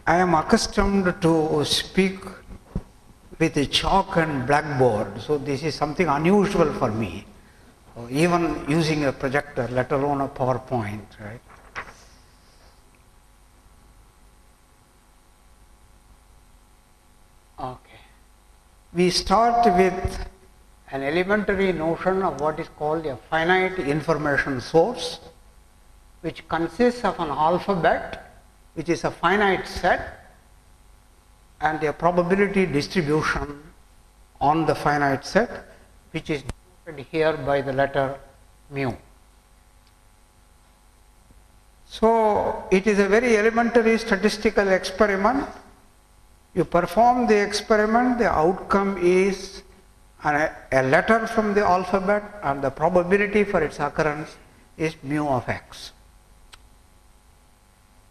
I am accustomed to speak with a chalk and blackboard, so this is something unusual for me, even using a projector, let alone a PowerPoint, right? Okay. We start with an elementary notion of what is called a finite information source, which consists of an alphabet, which is a finite set, and a probability distribution on the finite set, which is denoted here by the letter mu. So, it is a very elementary statistical experiment. You perform the experiment, the outcome is a letter from the alphabet, and the probability for its occurrence is mu of x.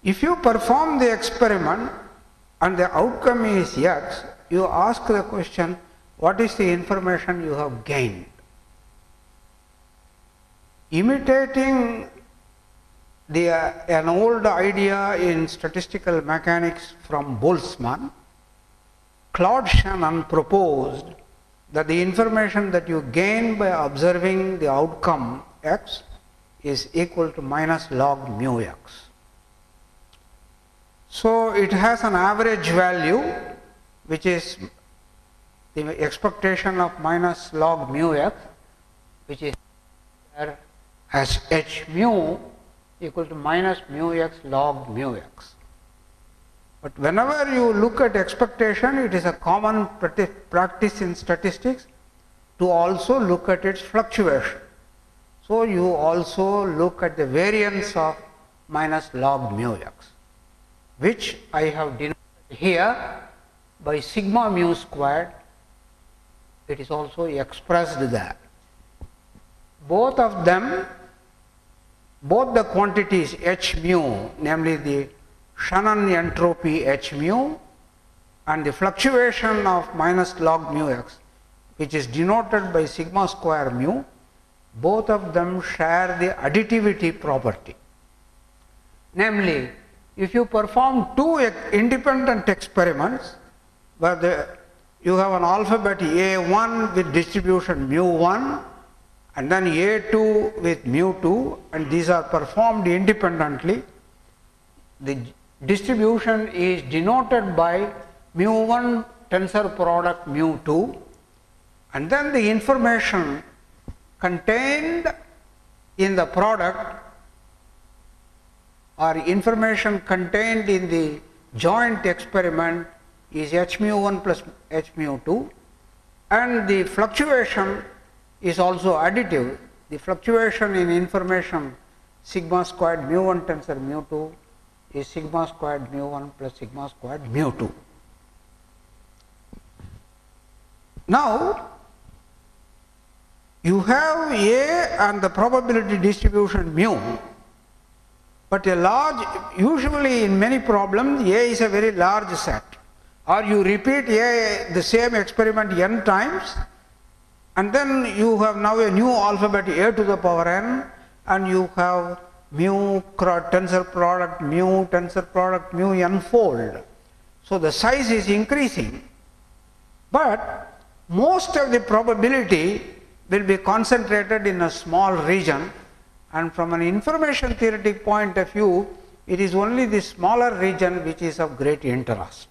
If you perform the experiment and the outcome is x, you ask the question, what is the information you have gained? Imitating an old idea in statistical mechanics from Boltzmann, Claude Shannon proposed that the information that you gain by observing the outcome x is equal to minus log mu x. So, it has an average value, which is the expectation of minus log mu x, which is there as h mu equal to minus mu x log mu x. But whenever you look at expectation, it is a common practice in statistics to also look at its fluctuation. So, you also look at the variance of minus log mu x, which I have denoted here by sigma mu squared. It is also expressed there. Both of them, both the quantities h mu, namely the Shannon entropy h mu and the fluctuation of minus log mu x, which is denoted by sigma square mu, both of them share the additivity property. Namely, if you perform two independent experiments where you have an alphabet A1 with distribution mu1 and then A2 with mu2, and these are performed independently, the distribution is denoted by mu1 tensor product mu2, and then the information contained in the product or information contained in the joint experiment is h mu1 plus h mu2, and the fluctuation is also additive. The fluctuation in information sigma squared mu1 tensor mu2 is sigma squared mu1 plus sigma squared mu2. Now, you have A and the probability distribution mu, but a large, usually in many problems A is a very large set, or you repeat the same experiment n times, and then you have now a new alphabet A to the power n, and you have mu tensor product mu n fold. So, the size is increasing, but most of the probability will be concentrated in a small region, and from an information theoretic point of view, it is only the smaller region which is of great interest.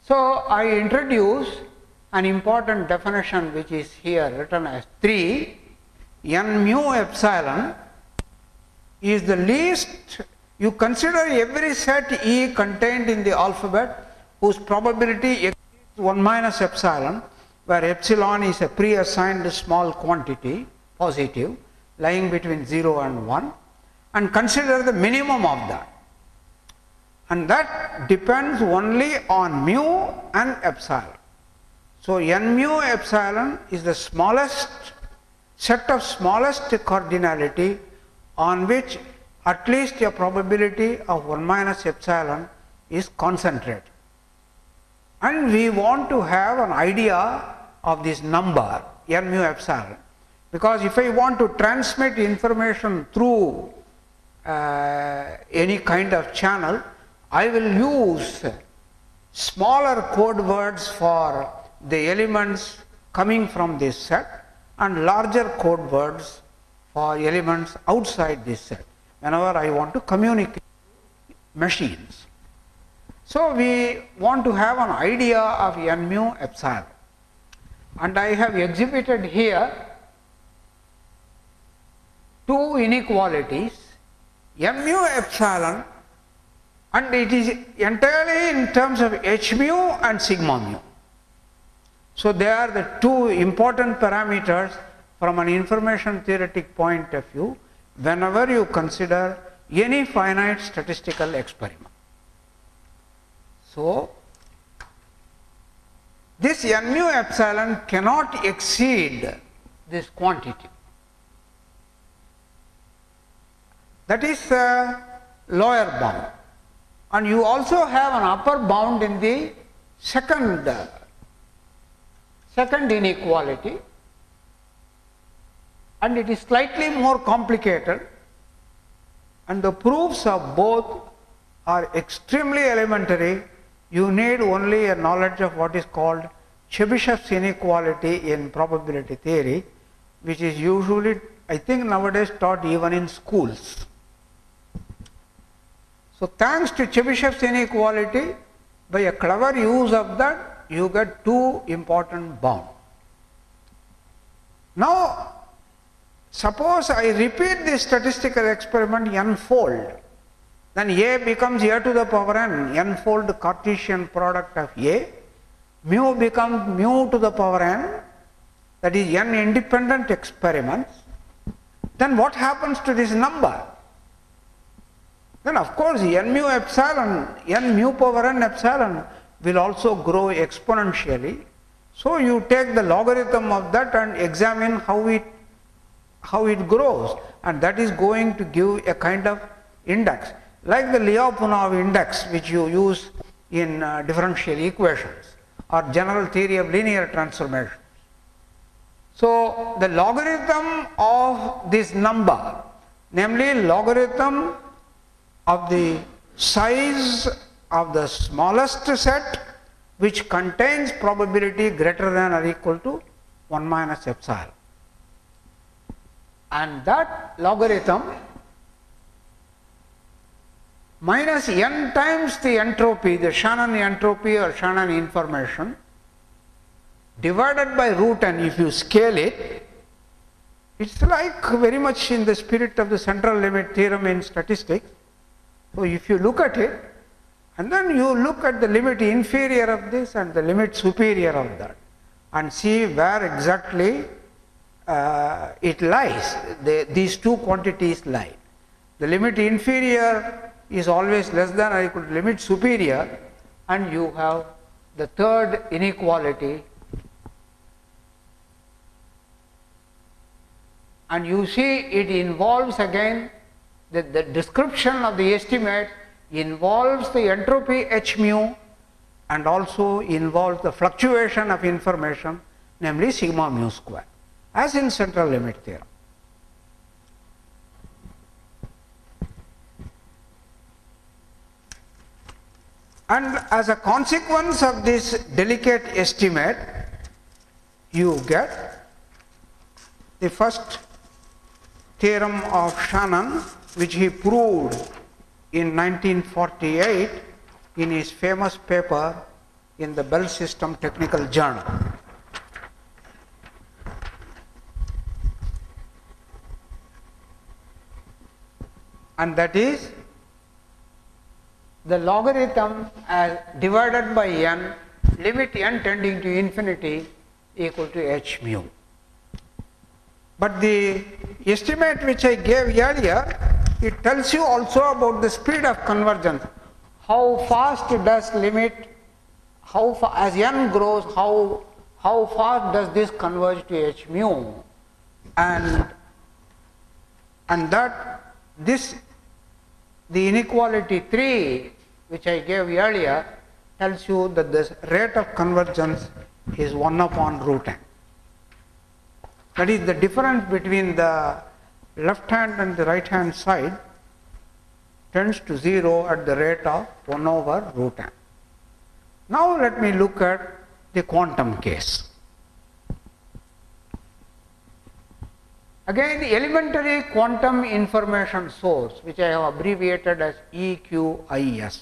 So, I introduce an important definition which is here written as 3 n mu epsilon is the least. You consider every set E contained in the alphabet whose probability exceeds 1 minus epsilon, where epsilon is a pre-assigned small quantity, positive, lying between 0 and 1, and consider the minimum of that. And that depends only on mu and epsilon. So, n mu epsilon is the smallest set of smallest cardinality on which at least a probability of 1 minus epsilon is concentrated. And we want to have an idea of this number n mu epsilon, because if I want to transmit information through any kind of channel, I will use smaller code words for the elements coming from this set and larger code words for elements outside this set whenever I want to communicate machines. So we want to have an idea of n mu epsilon, and I have exhibited here two inequalities, m mu epsilon, and it is entirely in terms of h mu and sigma mu. So they are the two important parameters from an information theoretic point of view whenever you consider any finite statistical experiment. So this n mu epsilon cannot exceed this quantity. That is the lower bound, and you also have an upper bound in the second inequality, and it is slightly more complicated, and the proofs of both are extremely elementary. You need only a knowledge of what is called Chebyshev's inequality in probability theory, which is usually, I think, nowadays taught even in schools. So thanks to Chebyshev's inequality, by a clever use of that, you get two important bounds. Now suppose I repeat this statistical experiment n-fold, then A becomes A to the power n, n-fold Cartesian product of A, mu becomes mu to the power n, that is n independent experiments. Then what happens to this number? Then of course n mu epsilon, n mu power n epsilon will also grow exponentially. So you take the logarithm of that and examine how it grows, and that is going to give a kind of index, like the Lyapunov index which you use in differential equations or general theory of linear transformations. So the logarithm of this number, namely logarithm of the size of the smallest set which contains probability greater than or equal to 1 minus epsilon, and that logarithm minus n times the entropy, the Shannon entropy or Shannon information, divided by root n. If you scale it, it's like very much in the spirit of the central limit theorem in statistics. So if you look at it, and then you look at the limit inferior of this and the limit superior of that, and see where exactly it lies, these two quantities lie. The limit inferior is always less than or equal to limit superior, and you have the third inequality, and you see it involves again the description of the estimate involves the entropy h mu and also involves the fluctuation of information, namely sigma mu square, as in central limit theorem. And as a consequence of this delicate estimate, you get the first theorem of Shannon, which he proved in 1948 in his famous paper in the Bell System Technical Journal. And that is the logarithm as divided by n, limit n tending to infinity equal to h mu. But the estimate which I gave earlier, it tells you also about the speed of convergence. How fast does limit, as n grows, how fast does this converge to h mu, and that this, the inequality 3 which I gave earlier tells you that the rate of convergence is 1 upon root n. That is the difference between the left hand and the right hand side tends to 0 at the rate of 1 over root n. Now let me look at the quantum case. Again, the elementary quantum information source, which I have abbreviated as EQIS.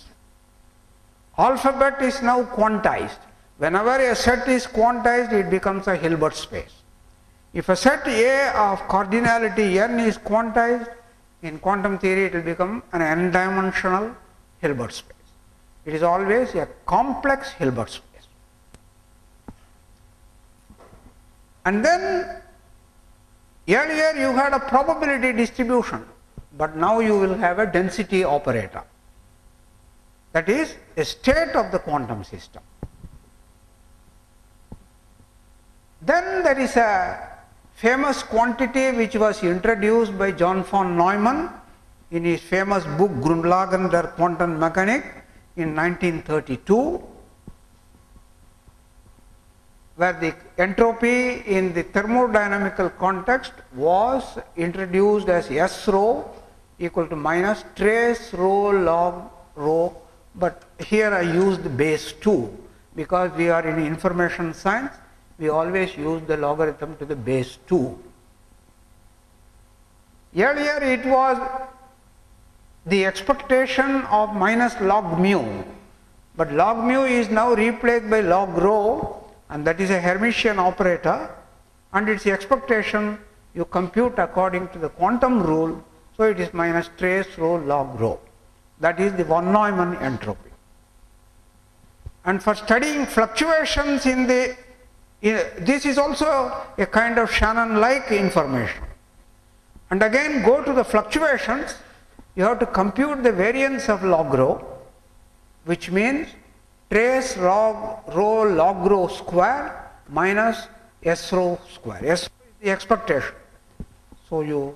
Alphabet is now quantized. Whenever a set is quantized, it becomes a Hilbert space. If a set A of cardinality n is quantized, in quantum theory it will become an n-dimensional Hilbert space. It is always a complex Hilbert space. And then earlier you had a probability distribution, but now you will have a density operator. That is a state of the quantum system. Then there is a famous quantity which was introduced by John von Neumann in his famous book Grundlagen der Quantenmechanik in 1932, where the entropy in the thermodynamical context was introduced as S rho equal to minus trace rho log rho, but here I used base 2 because we are in information science. We always use the logarithm to the base 2. Earlier it was the expectation of minus log mu, but log mu is now replaced by log rho, and that is a Hermitian operator, and its expectation you compute according to the quantum rule, so it is minus trace rho log rho. That is the von Neumann entropy. And for studying fluctuations in the this is also a kind of Shannon-like information. And again, go to the fluctuations, you have to compute the variance of log rho, which means trace log rho log rho square minus S rho square. S rho is the expectation. So you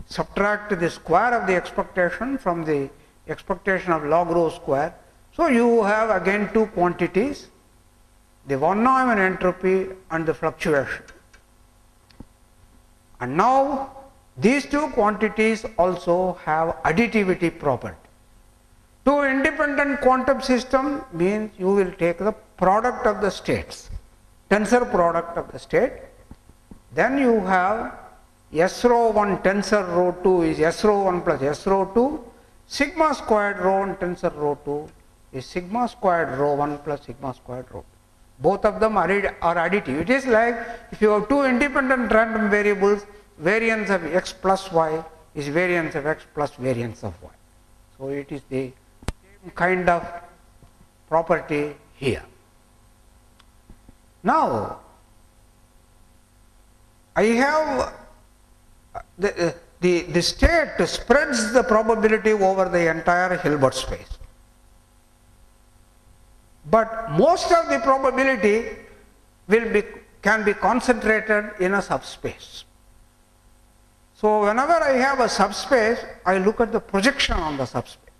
subtract the square of the expectation from the expectation of log rho square. So you have again two quantities, the von Neumann entropy and the fluctuation. And now these two quantities also have additivity property. Two independent quantum system means you will take the product of the states, tensor product of the state. Then you have S rho 1 tensor rho 2 is S rho 1 plus S rho 2, sigma squared rho 1 tensor rho 2 is sigma squared rho 1 plus sigma squared rho 2. Both of them are additive. It is like if you have two independent random variables, variance of x plus y is variance of x plus variance of y. So it is the same kind of property here. Now I have the state spreads the probability over the entire Hilbert space. But most of the probability can be concentrated in a subspace. So whenever I have a subspace, I look at the projection on the subspace.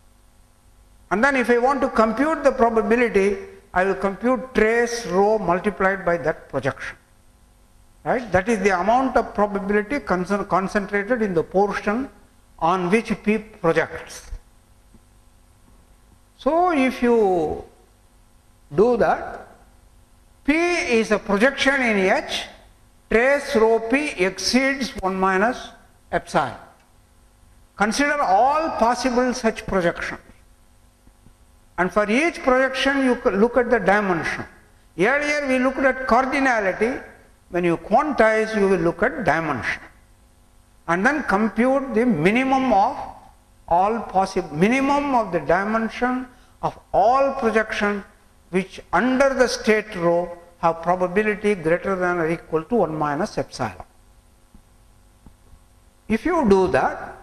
And then if I want to compute the probability, I will compute trace rho multiplied by that projection. Right? That is the amount of probability concentrated in the portion on which P projects. So if you do that, P is a projection in H, trace rho P exceeds 1 minus epsilon. Consider all possible such projections, and for each projection you look at the dimension. Earlier we looked at cardinality. When you quantize, you will look at dimension and then compute the minimum of all possible, minimum of the dimension of all projections which under the state rho have probability greater than or equal to 1 minus epsilon. If you do that,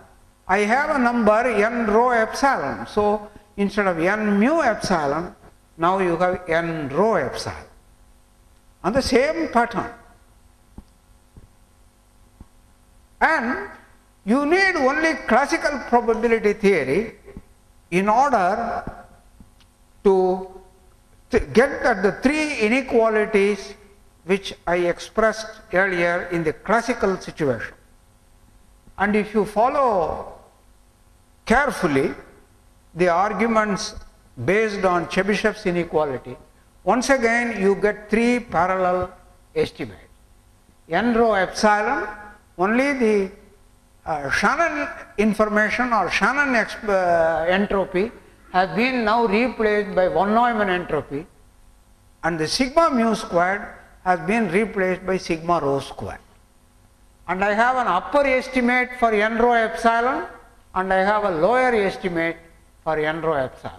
I have a number n rho epsilon. So instead of n mu epsilon, now you have n rho epsilon on the same pattern. And you need only classical probability theory in order to get at the three inequalities which I expressed earlier in the classical situation. And if you follow carefully, the arguments based on Chebyshev's inequality, once again you get three parallel estimates. N rho epsilon, only the Shannon information or Shannon entropy has been now replaced by von Neumann entropy, and the sigma mu squared has been replaced by sigma rho squared. And I have an upper estimate for N rho epsilon and I have a lower estimate for N rho epsilon.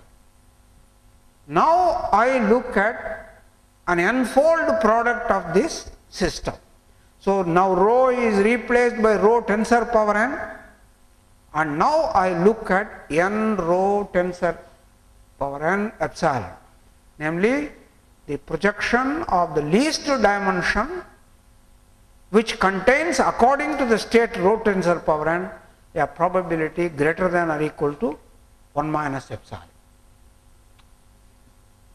Now I look at an n-fold product of this system. So now rho is replaced by rho tensor power n, and now I look at n rho tensor power n epsilon, namely the projection of the least dimension which contains, according to the state rho tensor power n, a probability greater than or equal to 1 minus epsilon.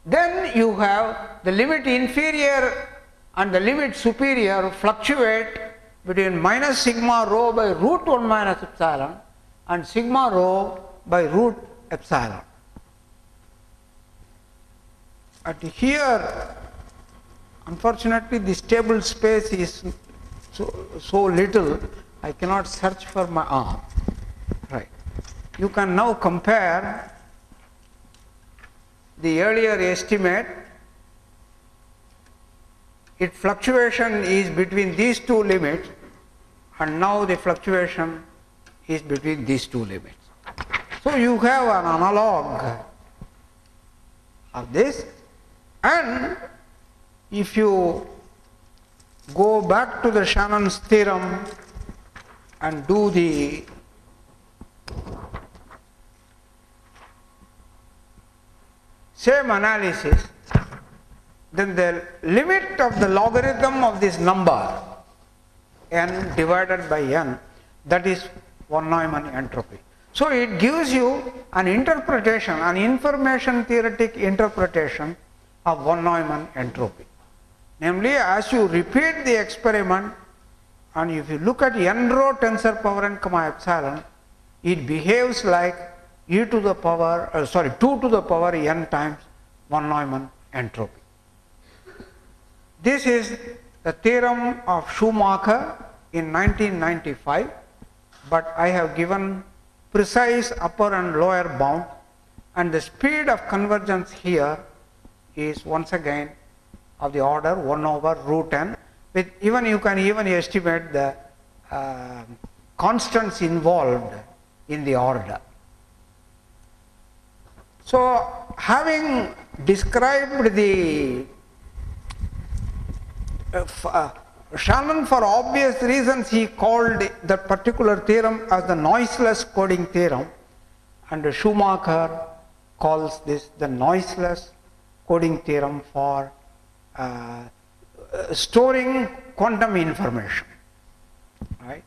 Then you have the limit inferior and the limit superior fluctuate between minus sigma rho by root 1 minus epsilon and sigma rho by root epsilon. At here, unfortunately, this table space is so little, I cannot search for my arm. Right. You can now compare the earlier estimate. Its fluctuation is between these two limits, and now the fluctuation is between these two limits. So you have an analog of this, and if you go back to the Shannon's theorem and do the same analysis, then the limit of the logarithm of this number n divided by n, that is von Neumann entropy. So it gives you an interpretation, an information theoretic interpretation of von Neumann entropy. Namely, as you repeat the experiment and if you look at n rho tensor power n comma epsilon, it behaves like e to the power 2 to the power n times von Neumann entropy. This is the theorem of Schumacher in 1995, but I have given precise upper and lower bound, and the speed of convergence here is once again of the order 1 over root n, with even you can even estimate the constants involved in the order. So having described the Shannon, for obvious reasons, he called that particular theorem as the noiseless coding theorem, and Schumacher calls this the noiseless coding theorem for storing quantum information. Right?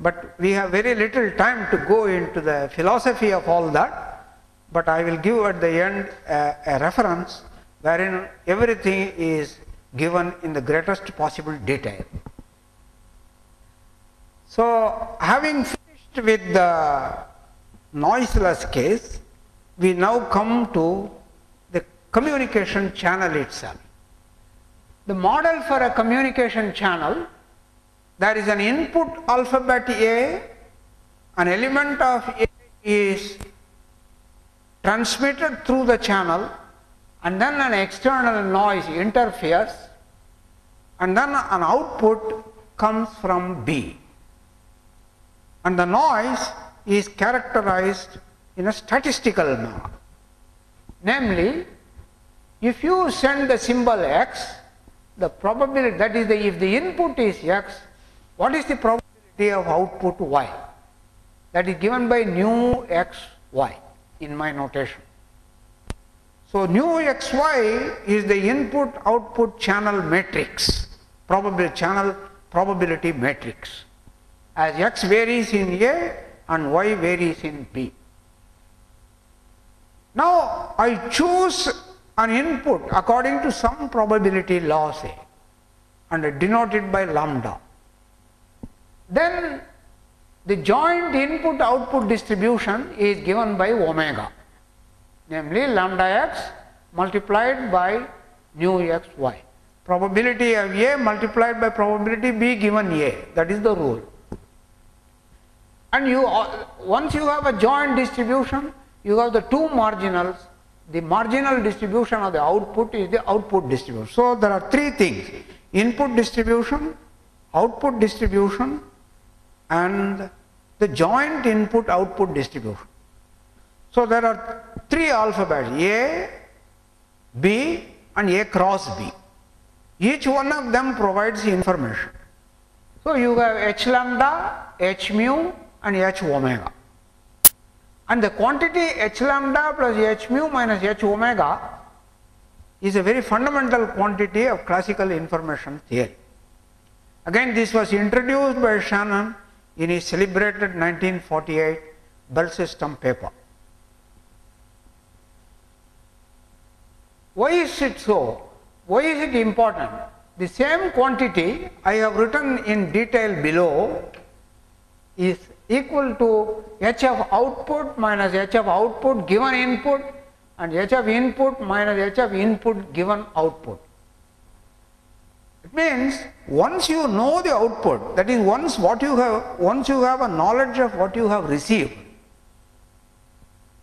But we have very little time to go into the philosophy of all that, but I will give at the end a reference wherein everything is given in the greatest possible detail. So having finished with the noiseless case, we now come to the communication channel itself. The model for a communication channel, there is an input alphabet A, an element of A is transmitted through the channel, and then an external noise interferes, and then an output comes from B. And the noise is characterized in a statistical manner. Namely, if you send the symbol X, the probability, that is, if the input is X, what is the probability of output Y? That is given by nu X Y in my notation. So nu xy is the input output channel matrix, probability matrix, as x varies in A and y varies in B. Now I choose an input according to some probability law, say, and denoted by lambda. Then the joint input output distribution is given by omega, namely lambda x multiplied by nu x y. Probability of A multiplied by probability B given A, that is the rule. And once you have a joint distribution, you have the two marginals. The marginal distribution of the output is the output distribution. So there are three things: input distribution, output distribution, and the joint input output distribution. So there are three alphabets: A, B and A cross B. Each one of them provides information. So you have H lambda, H mu and H omega. And the quantity H lambda plus H mu minus H omega is a very fundamental quantity of classical information theory. Again, this was introduced by Shannon in his celebrated 1948 Bell system paper. Why is it so? Why is it important? The same quantity I have written in detail below is equal to H of output minus H of output given input and H of input minus H of input given output. It means once you know the output, that is once you have a knowledge of what you have received,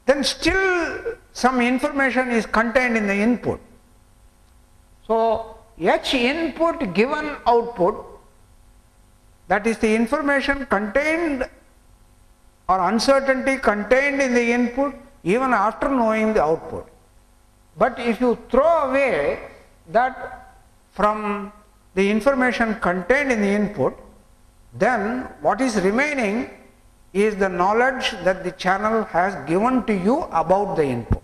then still some information is contained in the input. So H input given output, that is the information contained or uncertainty contained in the input even after knowing the output. But if you throw away that from the information contained in the input, then what is remaining is the knowledge that the channel has given to you about the input.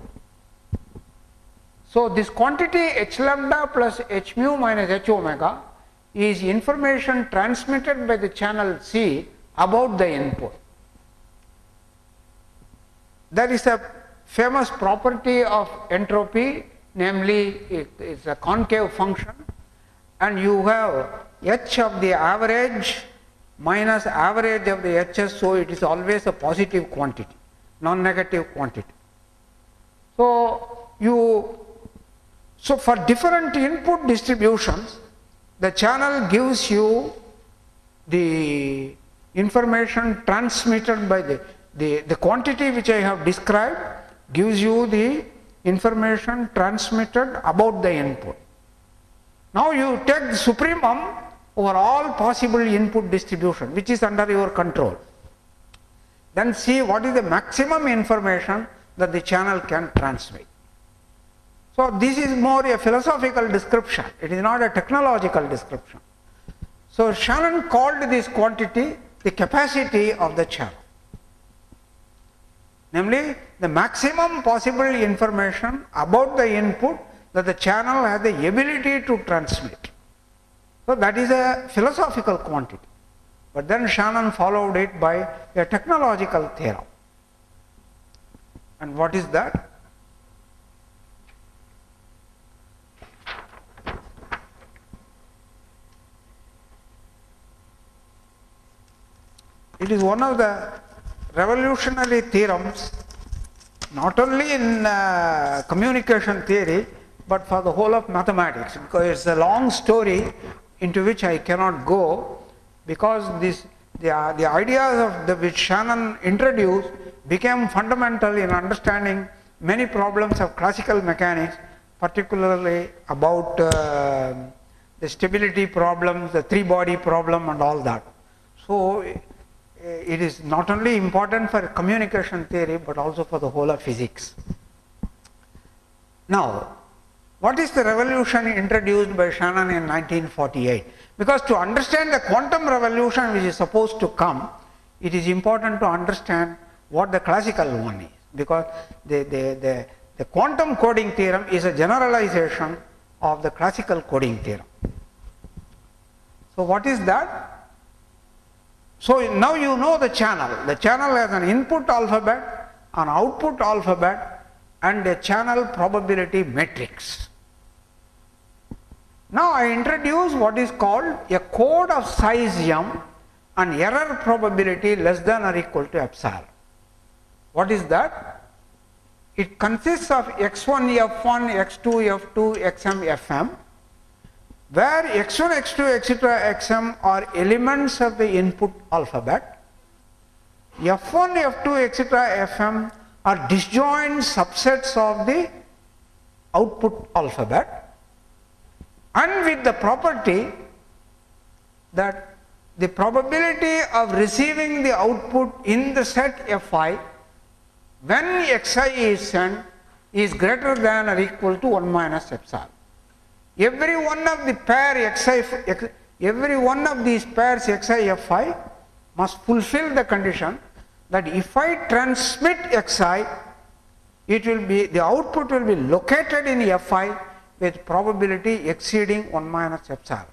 So this quantity H lambda plus H mu minus H omega is information transmitted by the channel C about the input. There is a famous property of entropy, namely it is a concave function, and you have H of the average minus average of the H's, so it is always a positive quantity, non-negative quantity. So for different input distributions, the channel gives you the information transmitted by the quantity which I have described gives you the information transmitted about the input. Now you take the supremum over all possible input distribution which is under your control. Then see what is the maximum information that the channel can transmit. So this is more a philosophical description, it is not a technological description. So Shannon called this quantity the capacity of the channel, namely the maximum possible information about the input that the channel has the ability to transmit. So that is a philosophical quantity, but then Shannon followed it by a technological theorem. And what is that? It is one of the revolutionary theorems, not only in communication theory, but for the whole of mathematics, because it's a long story into which I cannot go, because the ideas of which Shannon introduced became fundamental in understanding many problems of classical mechanics, particularly about the stability problems, the three-body problem and all that. So it is not only important for communication theory, but also for the whole of physics. Now, what is the revolution introduced by Shannon in 1948? Because to understand the quantum revolution which is supposed to come, it is important to understand what the classical one is, because the quantum coding theorem is a generalization of the classical coding theorem. So what is that? So now you know the channel. The channel has an input alphabet, an output alphabet, and a channel probability matrix. Now I introduce what is called a code of size m and error probability less than or equal to epsilon. What is that? It consists of x1 f1, x2 f2, xm fm, where x1, x2, etc. xm are elements of the input alphabet. F1, f2, etc. fm are disjoint subsets of the output alphabet, and with the property that the probability of receiving the output in the set fi when xi is sent is greater than or equal to 1 minus epsilon. Every one of the pair every one of these pairs xi fi must fulfill the condition that if I transmit xi, it will be, the output will be located in fi with probability exceeding 1 minus epsilon.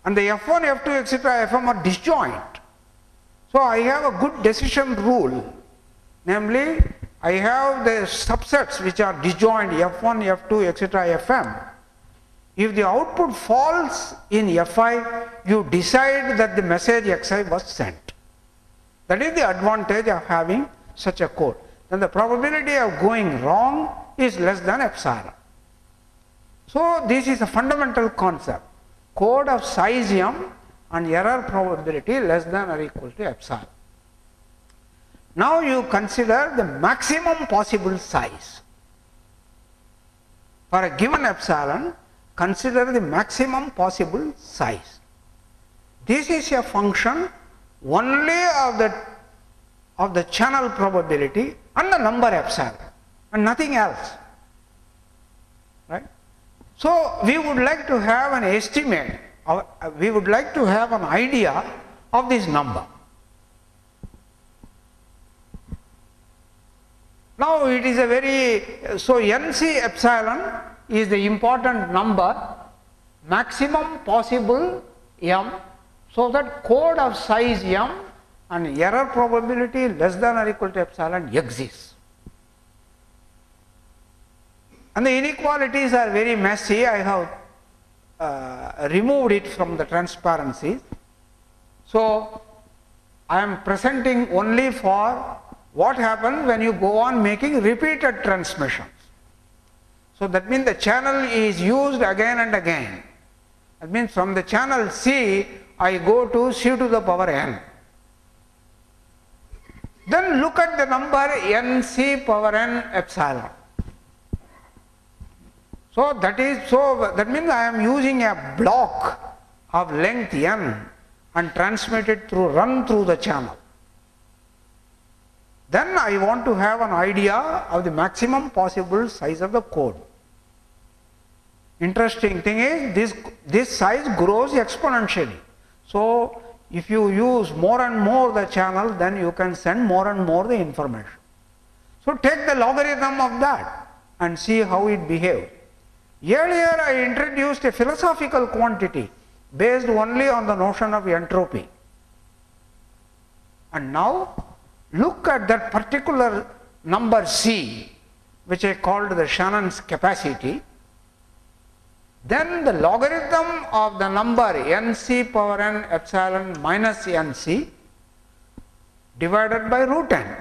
And the f1, f2, etc. fm are disjoint. So I have a good decision rule, namely I have the subsets which are disjoint f1, f2, etc. fm. If the output falls in fi, you decide that the message xi was sent. That is the advantage of having such a code. Then the probability of going wrong is less than epsilon. So this is a fundamental concept. Code of size m and error probability less than or equal to epsilon. Now you consider the maximum possible size. For a given epsilon, consider the maximum possible size. This is a function only of the channel probability and the number epsilon and nothing else, right? So we would like to have an estimate, we would like to have an idea of this number. Now it is a very, so NC epsilon is the important number, maximum possible m, so that code of size m and error probability less than or equal to epsilon exists. And the inequalities are very messy. I have removed it from the transparencies. So I am presenting only for what happens when you go on making repeated transmissions. So that means the channel is used again and again. That means from the channel C, I go to C to the power n. Then look at the number nc power n epsilon. So that means I am using a block of length n and transmit it run through the channel. Then I want to have an idea of the maximum possible size of the code. Interesting thing is this size grows exponentially. So if you use more and more the channel, then you can send more and more the information. So take the logarithm of that and see how it behaves. Earlier I introduced a philosophical quantity based only on the notion of entropy. And now look at that particular number C, which I called the Shannon's capacity. Then the logarithm of the number nc power n epsilon minus nc divided by root n.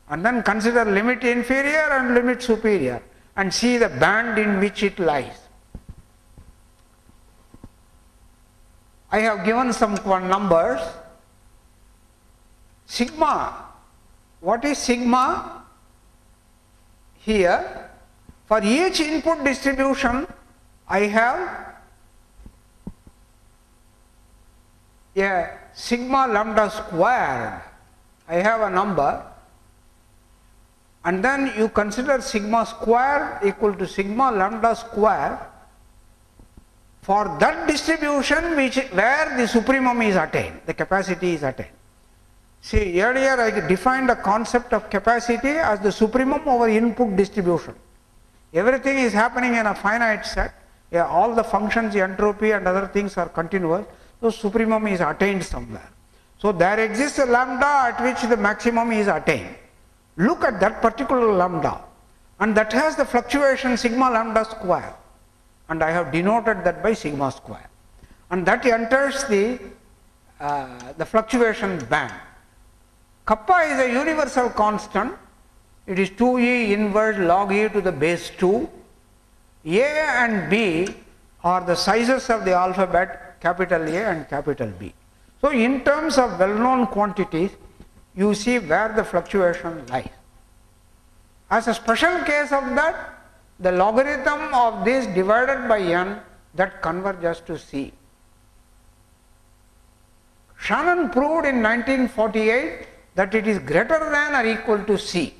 And then consider limit inferior and limit superior and see the band in which it lies. I have given some numbers. Sigma, what is sigma? Here, for each input distribution, I have a sigma lambda squared. I have a number, and then you consider sigma square equal to sigma lambda square for that distribution where the supremum is attained, the capacity is attained. See, earlier I defined the concept of capacity as the supremum over input distribution. Everything is happening in a finite set. Yeah, all the functions, entropy and other things are continuous. So supremum is attained somewhere. So there exists a lambda at which the maximum is attained. Look at that particular lambda, and that has the fluctuation sigma lambda square, and I have denoted that by sigma square, and that enters the the fluctuation band. Kappa is a universal constant. It is 2e inverse log e to the base 2. A and B are the sizes of the alphabet, capital A and capital B. So, in terms of well-known quantities, you see where the fluctuation lies. As a special case of that, the logarithm of this divided by n, that converges to C. Shannon proved in 1948 that it is greater than or equal to C,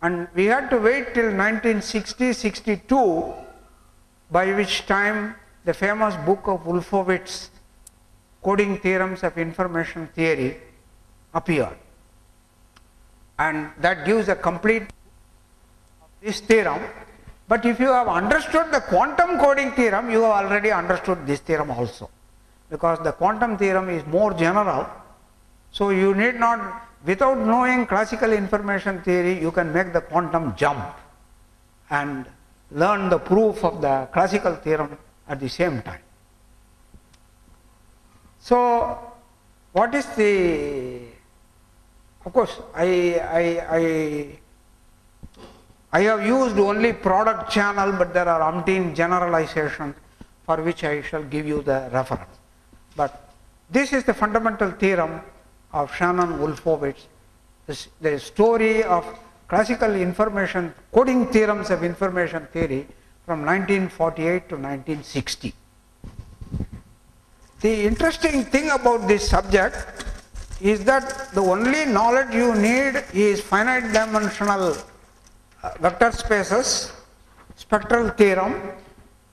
and we had to wait till 1960-62, by which time the famous book of Wolfowitz, Coding Theorems of Information Theory, appeared, and that gives a complete this theorem. But if you have understood the quantum coding theorem, you have already understood this theorem also, because the quantum theorem is more general. So you need not, without knowing classical information theory, you can make the quantum jump and learn the proof of the classical theorem at the same time. So what is the, of course I have used only product channel, but there are umpteen generalizations for which I shall give you the reference. But this is the fundamental theorem of Shannon-Wolfowitz, the story of classical information, coding theorems of information theory from 1948 to 1960. The interesting thing about this subject is that the only knowledge you need is finite dimensional vector spaces, spectral theorem,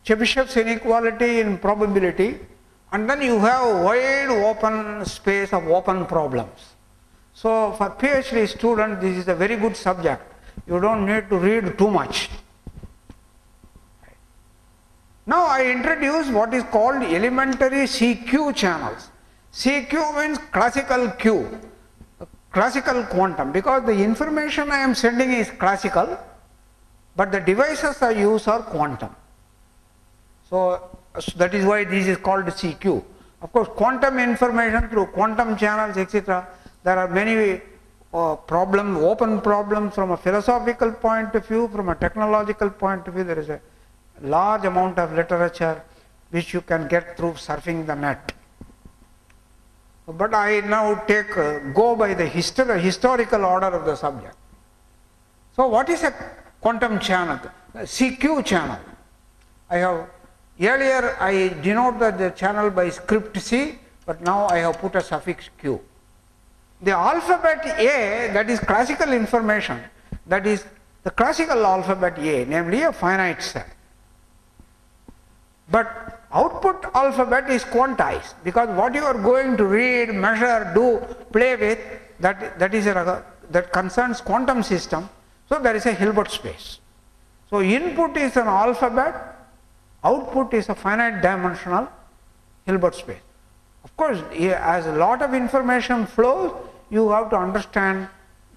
Chebyshev's inequality in probability, and then you have a wide open space of open problems. So for PhD students, this is a very good subject. You don't need to read too much. Now I introduce what is called elementary CQ channels. CQ means classical Q, classical quantum, because the information I am sending is classical, but the devices I use are quantum. So that is why this is called CQ. Of course, quantum information through quantum channels, etc. There are many open problems from a philosophical point of view, from a technological point of view. There is a large amount of literature which you can get through surfing the net. But I now go by the historical order of the subject. So what is a quantum channel? A CQ channel. Earlier I denoted the channel by script C, but now I have put a suffix Q. The alphabet A, that is classical information, that is the classical alphabet A, namely a finite set. But output alphabet is quantized, because what you are going to read, measure, do, play with, that concerns quantum system. So there is a Hilbert space. So input is an alphabet, output is a finite dimensional Hilbert space. Of course, as a lot of information flows, you have to understand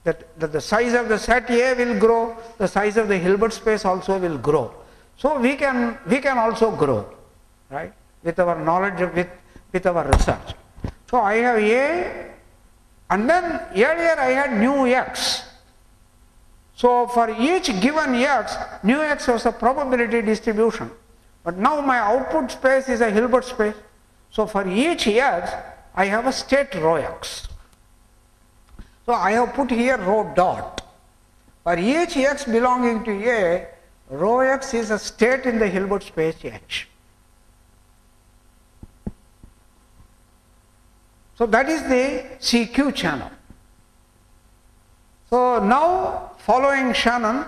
that the size of the set A will grow, the size of the Hilbert space also will grow. So we can also grow, right, with our knowledge, with our research. So I have A, and then earlier I had nu x. So for each given x, nu x was a probability distribution. But now my output space is a Hilbert space. So for each x, I have a state rho x. So I have put here rho dot. For each x belonging to A, rho x is a state in the Hilbert space H. So that is the CQ channel. So now, following Shannon,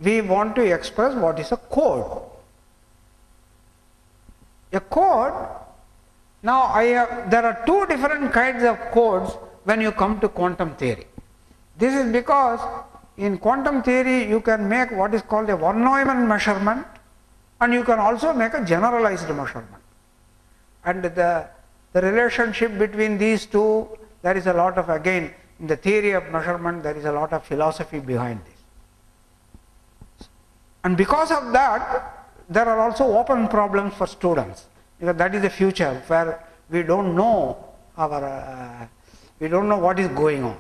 we want to express what is a code. A code, now there are two different kinds of codes when you come to quantum theory. This is because in quantum theory you can make what is called a von Neumann measurement, and you can also make a generalized measurement. And the relationship between these two, there is a lot of, again, in the theory of measurement, there is a lot of philosophy behind this. And because of that, there are also open problems for students, because that is the future where we don't know we don't know what is going on.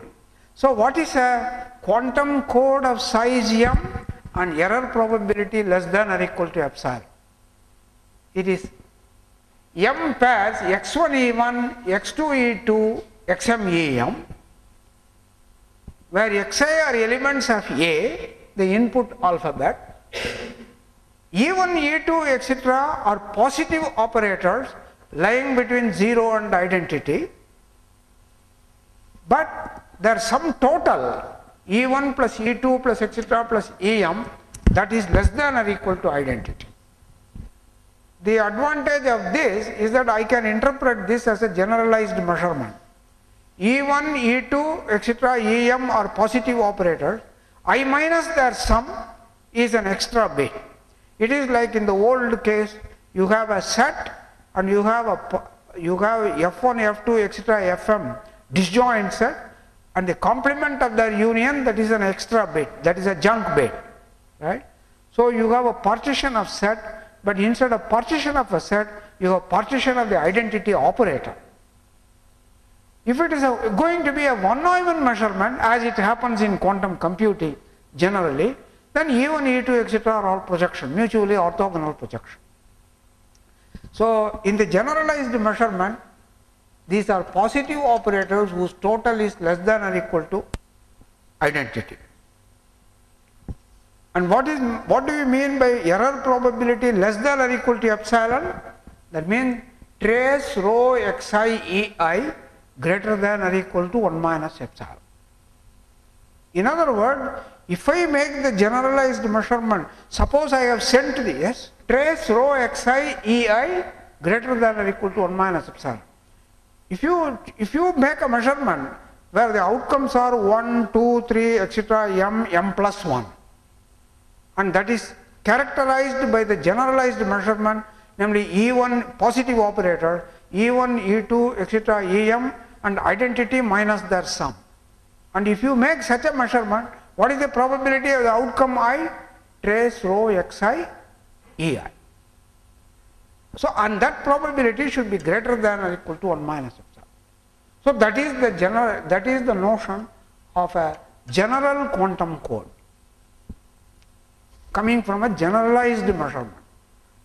So what is a quantum code of size m and error probability less than or equal to epsilon? It is m pairs x1 e1, x2 e2, xm em, where xi are elements of A, the input alphabet. E1, E2, etc. are positive operators lying between 0 and identity, but there is some total E1 plus E2 plus etc. plus Em that is less than or equal to identity. The advantage of this is that I can interpret this as a generalized measurement. E1, E2, etc. Em are positive operators. I minus their sum is an extra bit. It is like in the old case, you have a set and you have F1, F2, etc. Fm disjoint set, and the complement of their union, that is an extra bit, that is a junk bit, right? So you have a partition of set, but instead of partition of a set, you have partition of the identity operator. If it is going to be a von Neumann measurement, as it happens in quantum computing generally, then E1, E2, etc. are all projection, mutually orthogonal projection. So in the generalized measurement, these are positive operators whose total is less than or equal to identity. And what do you mean by error probability less than or equal to epsilon? That means trace rho xi ei greater than or equal to 1 minus epsilon. In other words, if I make the generalized measurement, suppose I have sent this trace rho xi ei greater than or equal to 1 minus epsilon. If you make a measurement where the outcomes are 1, 2, 3, etc. m plus 1, and that is characterized by the generalized measurement, namely E1 positive operator, E1, E2, etc. Em and identity minus their sum. And if you make such a measurement, what is the probability of the outcome I? Trace rho xi ei. So, and that probability should be greater than or equal to 1 minus epsilon. So that is the notion of a general quantum code coming from a generalized measurement.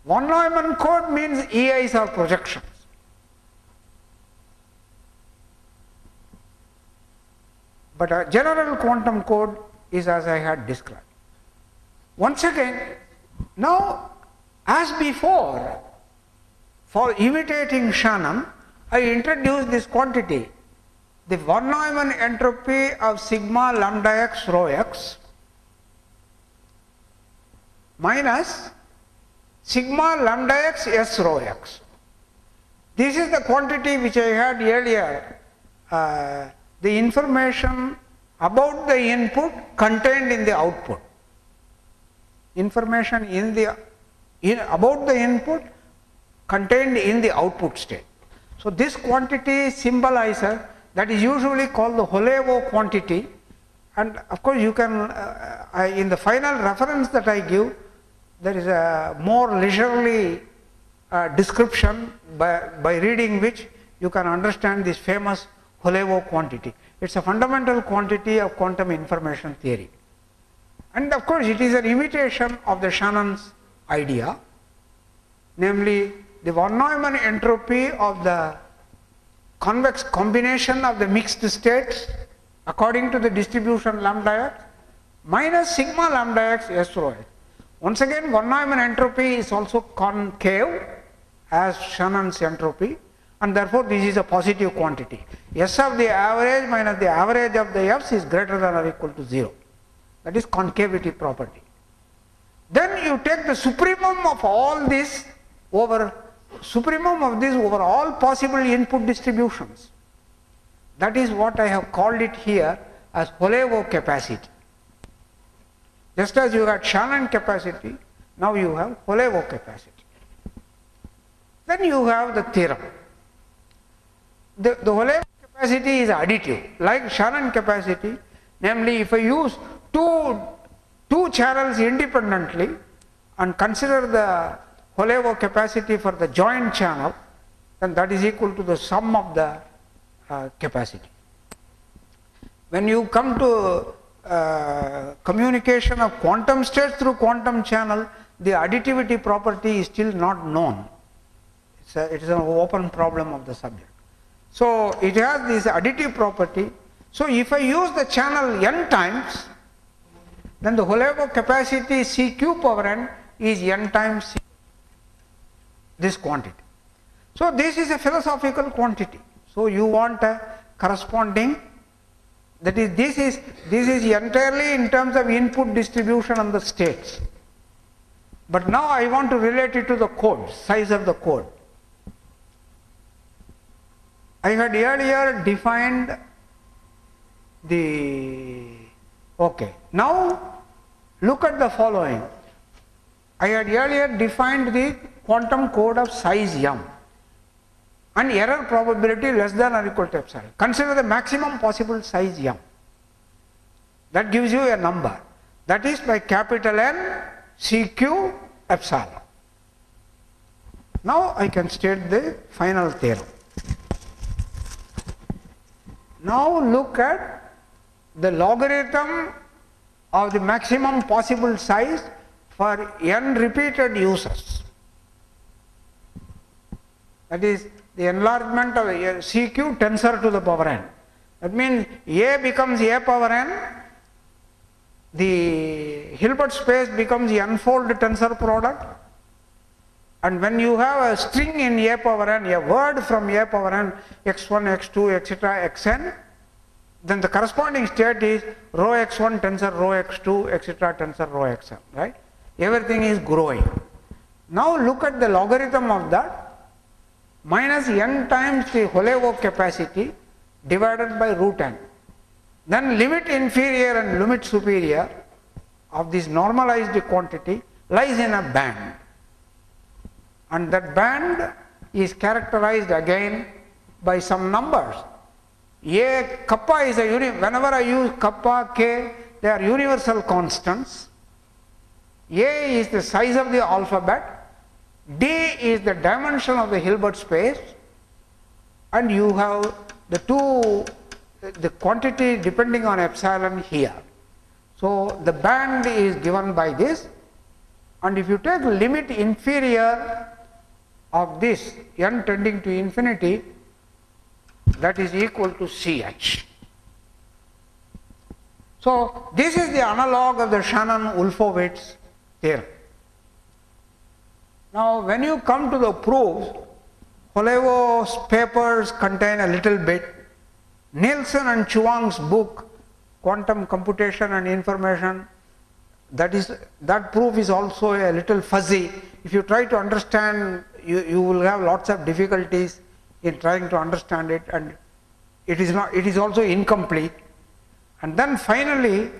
Von Neumann code means EIs are projections. But a general quantum code is as I had described. Once again, now as before, for imitating Shannon, I introduced this quantity, the von Neumann entropy of sigma lambda x rho x minus sigma lambda x s rho x. This is the quantity which I had earlier, the information about the input contained in the output. Information about the input contained in the output state. So this quantity symbolizes, that is usually called the Holevo quantity, and of course you can, in the final reference that I give, there is a more leisurely description by reading which you can understand this famous Holevo quantity. It is a fundamental quantity of quantum information theory. And of course it is an imitation of the Shannon's idea, namely the von Neumann entropy of the convex combination of the mixed states according to the distribution lambda x minus sigma lambda x s rho x. Once again, von Neumann entropy is also concave as Shannon's entropy, and therefore this is a positive quantity. S of the average minus the average of the f's is greater than or equal to 0. That is concavity property. Then you take the supremum of all this over all possible input distributions. That is what I have called it here as Holevo capacity. Just as you had Shannon capacity, now you have Holevo capacity. Then you have the theorem. The Holevo capacity is additive, like Shannon capacity, namely if I use two channels independently and consider the Holevo capacity for the joint channel, then that is equal to the sum of the capacity. When you come to communication of quantum states through quantum channel, the additivity property is still not known. It is an open problem of the subject. So it has this additive property. So if I use the channel n times, then the Holevo capacity Cq power n is n times C, this quantity. So this is a philosophical quantity. So you want a corresponding, that is, this is entirely in terms of input distribution on the states. But now I want to relate it to the code, size of the code. I had earlier defined the, okay, now look at the following. I had earlier defined the quantum code of size m and error probability less than or equal to epsilon. Consider the maximum possible size m. That gives you a number. That is by capital N Cq epsilon. Now I can state the final theorem. Now look at the logarithm of the maximum possible size for n repeated uses. That is the enlargement of Cq tensor to the power n. That means A becomes A power n, the Hilbert space becomes n-fold tensor product, and when you have a string in A power n, a word from A power n, x1, x2, etc., xn, then the corresponding state is rho x1 tensor rho x2, etc., tensor rho xn, right? Everything is growing. Now look at the logarithm of that, minus n times the Holevo capacity divided by root n. Then limit inferior and limit superior of this normalized quantity lies in a band, and that band is characterized again by some numbers. A kappa is a whenever I use kappa, k, they are universal constants. A is the size of the alphabet, D is the dimension of the Hilbert space, and you have the quantity depending on epsilon here. So the band is given by this, and if you take limit inferior of this n tending to infinity, that is equal to Ch. So this is the analog of the Shannon-Wolfowitz theorem. Now when you come to the proofs, Holevo's papers contain a little bit. Nielsen and Chuang's book, Quantum Computation and Information, that proof is also a little fuzzy. If you try to understand, you will have lots of difficulties in trying to understand it, and it is also incomplete. And then finally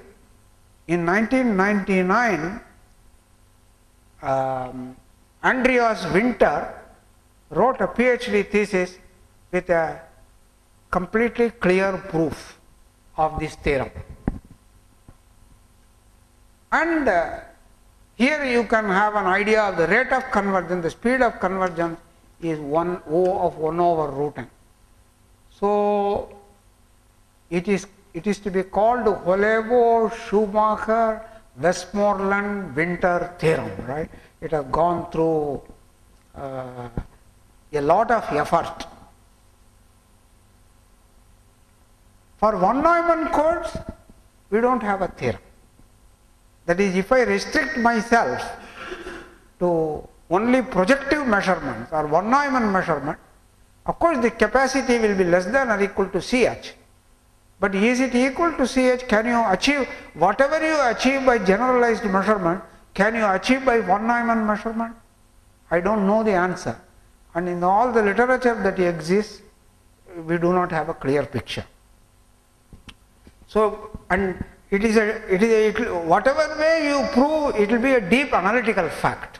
in 1999 Andreas Winter wrote a PhD thesis with a completely clear proof of this theorem. And here you can have an idea of the rate of convergence, the speed of convergence is O of 1 over root n. So it is to be called Holevo-Schumacher-Westmoreland-Winter theorem, right? It has gone through a lot of effort. For von Neumann codes, we don't have a theorem. That is, if I restrict myself to only projective measurements or von Neumann measurement, of course the capacity will be less than or equal to Ch. But is it equal to Ch? Can you achieve whatever you achieve by generalized measurement? Can you achieve by von Neumann measurement? I don't know the answer. And in all the literature that exists, we do not have a clear picture. So, and whatever way you prove, it will be a deep analytical fact.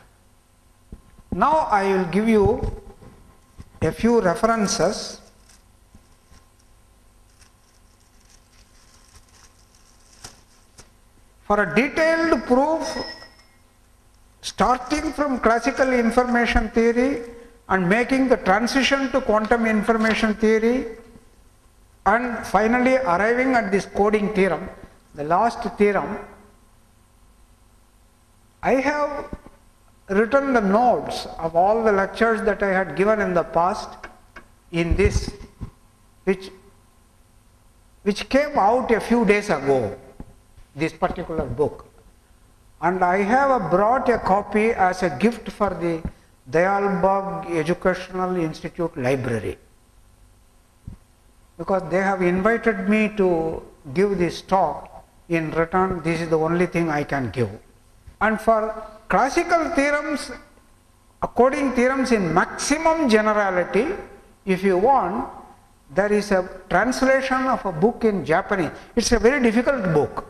Now I will give you a few references. For a detailed proof, starting from classical information theory and making the transition to quantum information theory, And finally arriving at this coding theorem, the last theorem, I have written the notes of all the lectures that I had given in the past in this, which came out a few days ago, this particular book. And I have brought a copy as a gift for the Dayalbag Educational Institute Library, because they have invited me to give this talk. In return, this is the only thing I can give. And for classical theorems, coding theorems in maximum generality, if you want, there is a translation of a book in Japanese. It's a very difficult book.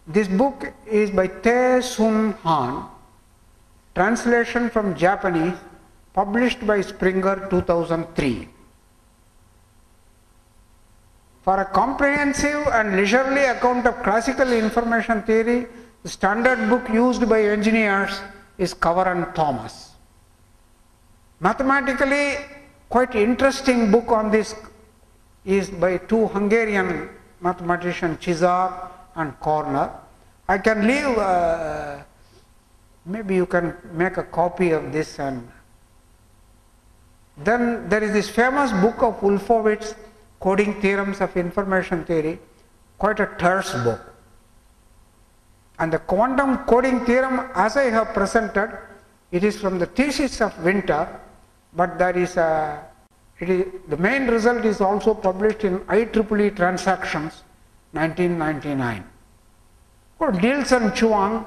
This book is by Tae Sun Han, translation from Japanese, published by Springer 2003. For a comprehensive and leisurely account of classical information theory, the standard book used by engineers is Cover and Thomas. Mathematically, quite interesting book on this is by two Hungarian mathematicians, Cizar and Korner. I can leave, maybe you can make a copy of this. And then there is this famous book of Wolfowitz, Coding Theorems of Information Theory, quite a terse book. And the quantum coding theorem, as I have presented, it is from the thesis of Winter, but there is the main result is also published in IEEE Transactions 1999. Nielsen Chuang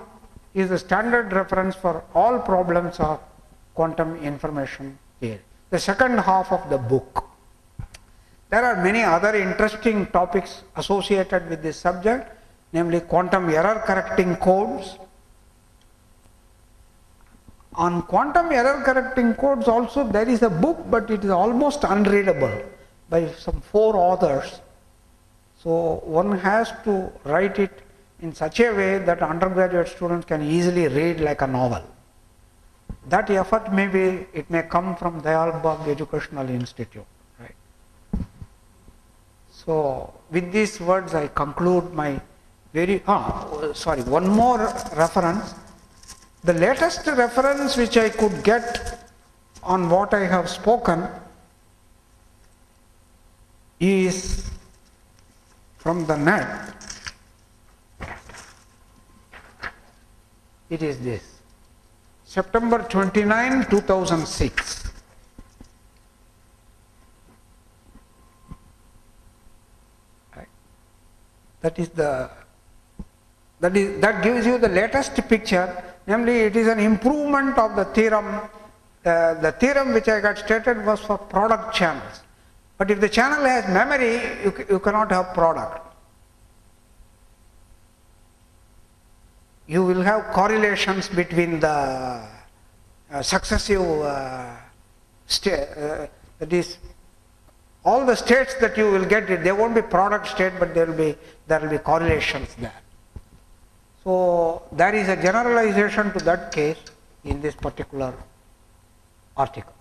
is the standard reference for all problems of quantum information theory, the second half of the book. There are many other interesting topics associated with this subject, namely quantum error correcting codes. On quantum error correcting codes also there is a book, but it is almost unreadable by some 4 authors. So one has to write it in such a way that undergraduate students can easily read like a novel. That effort it may come from Dayalbag Educational Institute. So with these words I conclude my one more reference. The latest reference which I could get on what I have spoken is from the net. It is this, September 29, 2006. That gives you the latest picture, namely it is an improvement of the theorem. The theorem which I got stated was for product channels. But if the channel has memory, you cannot have product. You will have correlations between the successive that is, all the states that you will get, they won't be product state, but there will be correlations there. So there is a generalization to that case in this particular article.